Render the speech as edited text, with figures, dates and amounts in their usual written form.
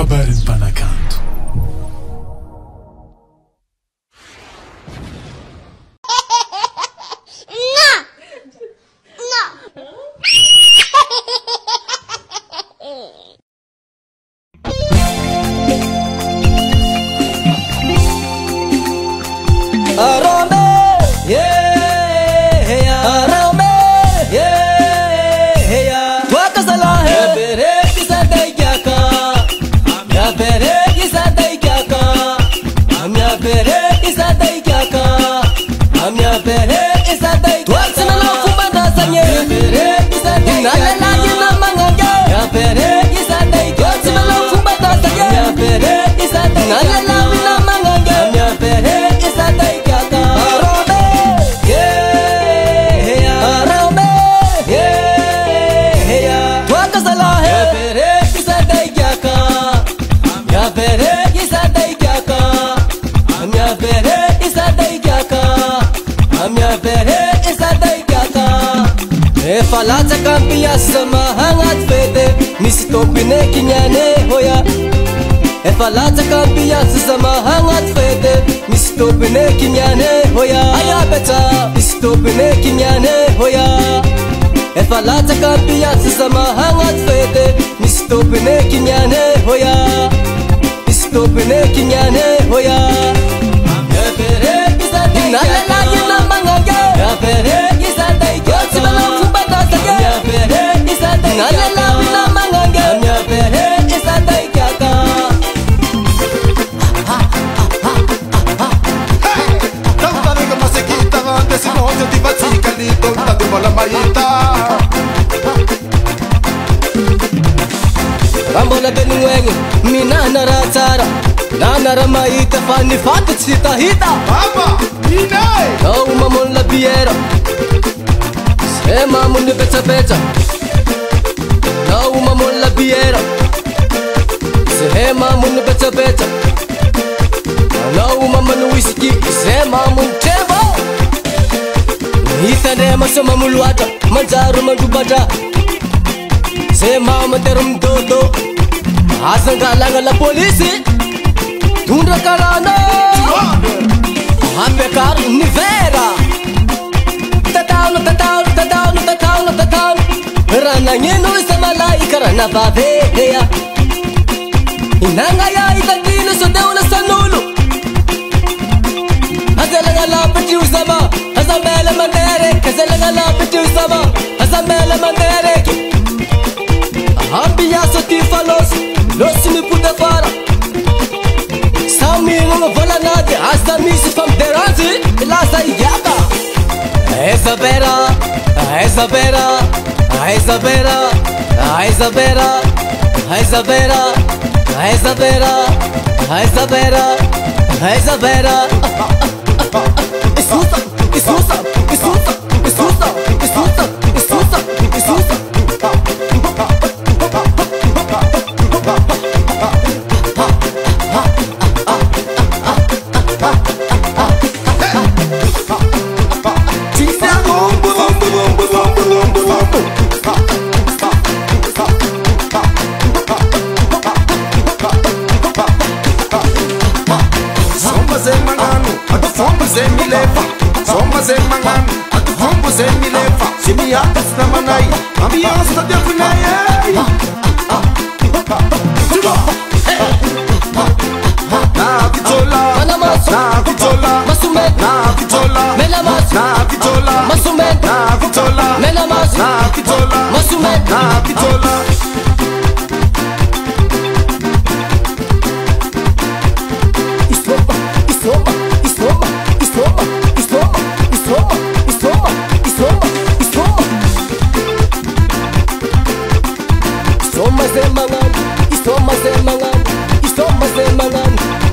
habari Mpanakanto. Falata kampia sama hangat fete misi topine kinyane hoya. Falata kampia sama hangat fete misi topine kinyane hoya. Aya beta misi topine kinyane hoya. Falata kampia sama hangat fete misi topine kinyane hoya. Misi topine kinyane hoya. Pere bisa dinala lagi namangage. Pere bisa dai kyo Rambola benuengi, mina naratara, nara maita fani fatu cita hita. Mama, inai. Kau mamon la biera, sema mun beca beca. Kau mamon la biera, sema mun beca beca. Kau mamon whisky, sema mun tebo. Hita ne masama muluata, manjaru mandubata. Sema materum dodo, asanga langa la polisi. Tundra karana, hape kar nivera. Tatano, rana ngeno sama lai karana babeya. Inanga ya itatino so deula sanulu. Azalanga la peti usama, azamela mandere, azalanga la peti usama, azamela mandere. Ambia soti falos, los mi puta fara. Sami nunga vola nade, hasta misi fam deranzi, la sayaka. Isabella, Isabella, Isabella, Isabella, Isabella, Isabella, Isabella, Isabella. Isusa, Isusa, Isusa, Isusa, Isusa, Isusa, Isusa. Soma zemangan, atu fombo zemilefa. Simi atas namanai, ambiance ta defunai. Na kitola, na kitola, Masumet, na kitola, Melamas, na kitola, Masumet, na kitola, Melamas, na kitola, Masumet, na kitola. Isoma zemangan, isoma zemangan, isoma zemangan.